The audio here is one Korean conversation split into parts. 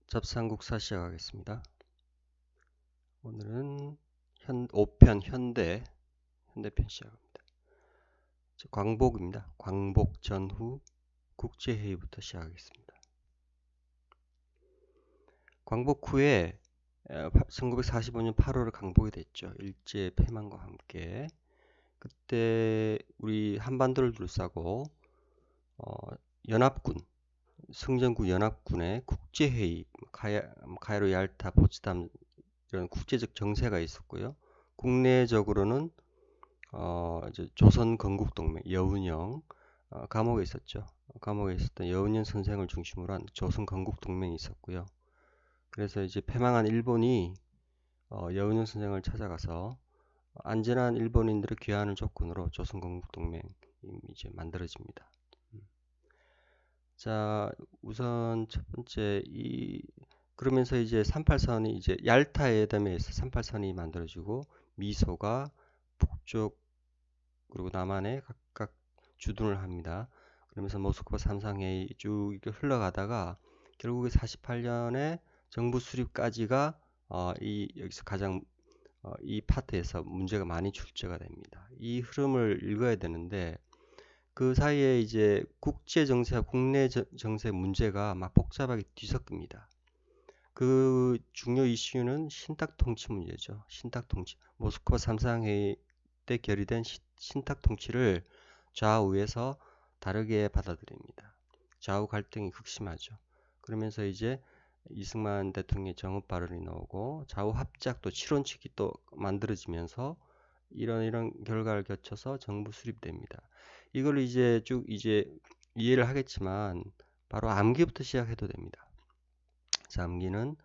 잡상국사 시작하겠습니다. 오늘은 5편 현대편 시작합니다. 광복입니다. 광복 전후 국제회의부터 시작하겠습니다. 광복 후에 1945년 8월에 강복이 됐죠. 일제 패망과 함께. 그때 우리 한반도를 둘러싸고 연합군, 승전국 연합군의 국제회의, 카이로, 얄타, 포츠담 이런 국제적 정세가 있었고요. 국내적으로는 이제 조선 건국동맹 여운형 감옥에 있었죠. 감옥에 있었던 여운형 선생을 중심으로 한 조선 건국동맹이 있었고요. 그래서 이제 패망한 일본이 여운형 선생을 찾아가서 안전한 일본인들의 귀환을 조건으로 조선 건국동맹이 이제 만들어집니다. 자, 우선 첫 번째 그러면서 이제 38선이 이제 얄타 회담에서 38선이 만들어지고 미소가 북쪽 그리고 남한에 각각 주둔을 합니다. 그러면서 모스크바 삼상회의 쭉 이렇게 흘러가다가 결국에 48년에 정부 수립까지가 여기서 가장 이 파트에서 문제가 많이 출제가 됩니다. 이 흐름을 읽어야 되는데 그 사이에 이제 국제 정세와 국내 정세 문제가 막 복잡하게 뒤섞입니다. 그 중요 이슈는 신탁 통치 문제죠. 신탁 통치. 모스크바 삼상회의 때 결의된 신탁 통치를 좌우에서 다르게 받아들입니다. 좌우 갈등이 극심하죠. 그러면서 이제 이승만 대통령의 정업 발언이 나오고 좌우 합작도 실온칙이 또 만들어지면서 이런 결과를 거쳐서 정부 수립됩니다. 이걸 이제 쭉 이제 이해를 하겠지만 바로 암기부터 시작해도 됩니다. 자, 암기는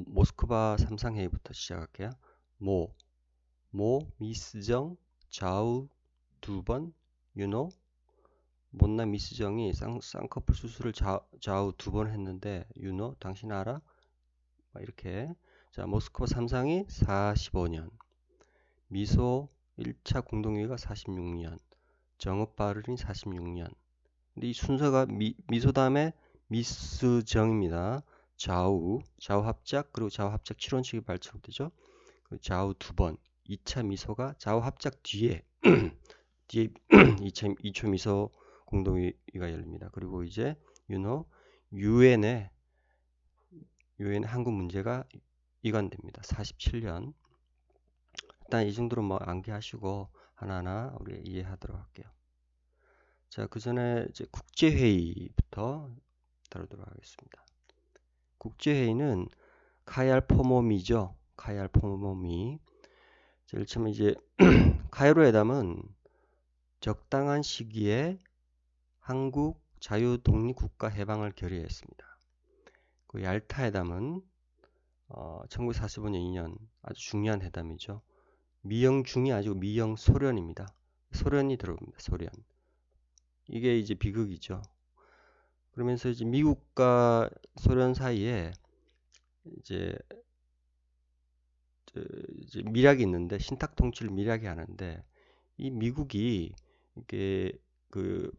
모스크바 삼상회의부터 시작할게요. 미스정, 좌우 2번, 윤호, 못난 미스정이 쌍꺼풀 수술을 좌우 2번 했는데 윤호, 당신 알아? 이렇게. 자, 모스크바 삼상이 45년, 미소 1차 공동회의가 46년, 정업 발언이 46년. 근데 이 순서가 미소 다음에 미스정입니다. 좌우 합작, 그리고 좌우 합작 7원칙이 발전되죠. 좌우 2번, 2차 미소가 좌우 합작 뒤에 2초 미소 공동회의가 열립니다. 그리고 이제 유엔의 한국 문제가 이관됩니다. 47년. 일단 이 정도로 뭐 암기하시고 하나하나 우리 이해하도록 할게요. 자, 그 전에 이제 국제회의부터 다루도록 하겠습니다. 국제회의는 카이알포모미죠. 카이알포모미. 제일 처음에 이제 카이로 회담은 적당한 시기에 한국 자유독립국가 해방을 결의했습니다. 그 얄타 회담은 1945년 2년 아주 중요한 회담이죠. 미영중이 아니고 미영소련입니다. 소련이 들어옵니다. 소련. 이게 이제 비극이죠. 그러면서 이제 미국과 소련 사이에 이제 밀약이 있는데 신탁 통치를 밀약이 하는데 이 미국이 이게 그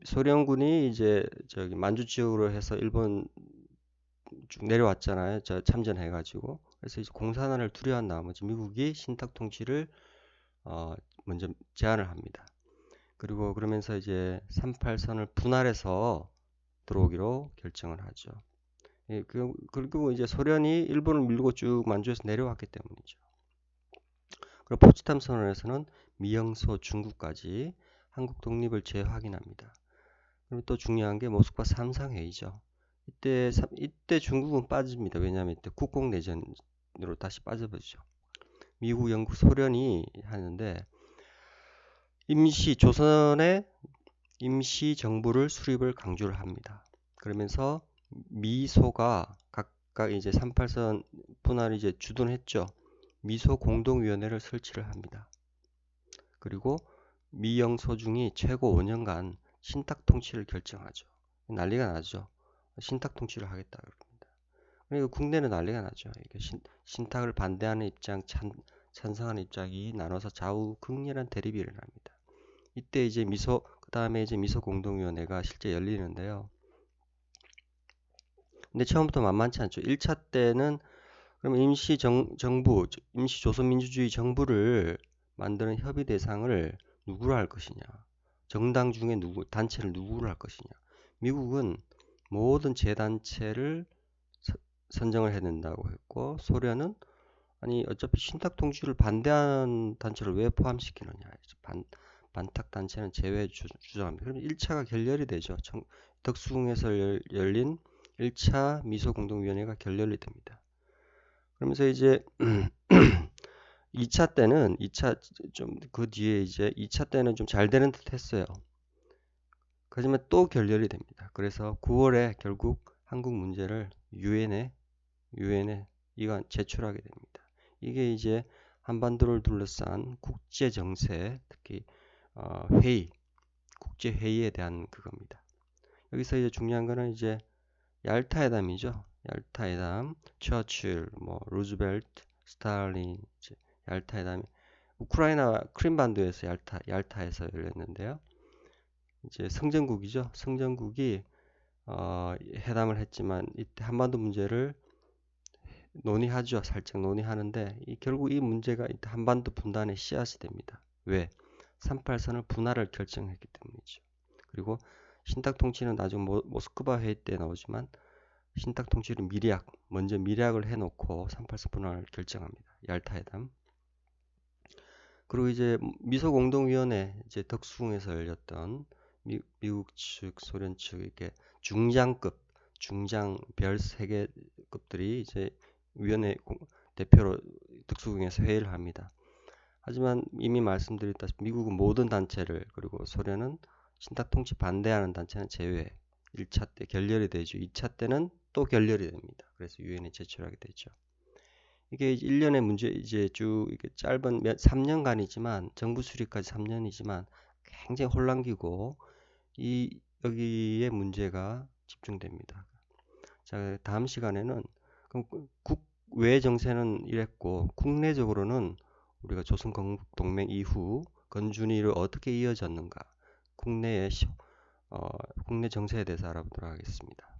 소련군이 이제 저기 만주 지역으로 해서 일본 쭉 내려왔잖아요. 저 참전해가지고 그래서 이제 공산화를 두려워한 나머지 미국이 신탁 통치를 먼저 제안을 합니다. 그리고 그러면서 이제 38선을 분할해서 들어오기로 결정을 하죠. 예, 그리고 이제 소련이 일본을 밀고 쭉 만주에서 내려왔기 때문이죠. 그리고 포츠담 선언에서는 미영소 중국까지 한국 독립을 재확인합니다. 그리고 또 중요한 게 모스크바 삼상회의죠. 이때 중국은 빠집니다. 왜냐하면 이때 국공내전으로 다시 빠져버리죠. 미국, 영국, 소련이 하는데 조선의 임시 정부를 수립을 강조를 합니다. 그러면서 미소가 각각 이제 38선 분할을 이제 주둔했죠. 미소 공동위원회를 설치를 합니다. 그리고 미영소중이 최고 5년간 신탁 통치를 결정하죠. 난리가 나죠. 신탁 통치를 하겠다 그럽니다. 그리고 국내는 난리가 나죠. 이게 신탁을 반대하는 입장, 찬성하는 입장이 나눠서 좌우 극렬한 대립이 일어납니다. 이때 이제 그 다음에 이제 미소 공동위원회가 실제 열리는데요. 근데 처음부터 만만치 않죠. 1차 때는 그러면 정부, 임시 조선민주주의 정부를 만드는 협의 대상을 누구로 할 것이냐? 정당 중에 단체를 누구로 할 것이냐? 미국은 모든 재단체를 선정을 해야 된다고 했고, 소련은 아니 어차피 신탁 통치를 반대하는 단체를 왜 포함시키느냐? 반탁 단체는 제외 주장합니다. 그럼 1차가 결렬이 되죠. 덕수궁에서 열린 1차 미소공동위원회가 결렬이 됩니다. 그러면서 이제 2차 때는 2차 좀 그 뒤에 이제 2차 때는 좀 잘 되는 듯 했어요. 하지만 또 결렬이 됩니다. 그래서 9월에 결국 한국 문제를 유엔에 이건 제출하게 됩니다. 이게 이제 한반도를 둘러싼 국제 정세, 특히 회의, 국제 회의에 대한 그겁니다. 여기서 이제 중요한 거는 이제 얄타회담이죠. 얄타회담, 처칠, 뭐 루즈벨트, 스탈린, 이제 얄타회담이 우크라이나 크림반도에서 얄타에서 열렸는데요. 이제 성전국이죠. 성전국이 회담을 했지만 이때 한반도 문제를 논의하죠. 살짝 논의하는데 결국 이 문제가 한반도 분단의 씨앗이 됩니다. 왜? 38선을 분할을 결정했기 때문이죠. 그리고 신탁 통치는 나중 모스크바 회의 때 나오지만 신탁 통치를 먼저 미략을 해놓고 38선 분할을 결정합니다. 얄타회담. 그리고 이제 미소공동위원회 이제 덕수궁에서 열렸던 미국 측, 소련 측 이렇게 중장 별 3개급들이 이제 위원회 대표로 덕수궁에서 회의를 합니다. 하지만 이미 말씀드렸다시피 미국은 모든 단체를 그리고 소련은 신탁 통치 반대하는 단체는 제외. 1차 때 결렬이 되죠. 2차 때는 또 결렬이 됩니다. 그래서 유엔에 제출하게 되죠. 이게 1년의 문제 이제 쭉 이게 짧은 3년간이지만 정부 수립까지 3년이지만 굉장히 혼란기고 여기에 문제가 집중됩니다. 자, 다음 시간에는 그럼 국외 정세는 이랬고 국내적으로는 우리가 조선건국동맹 이후 건준이를 어떻게 이어졌는가 국내 정세에 대해서 알아보도록 하겠습니다.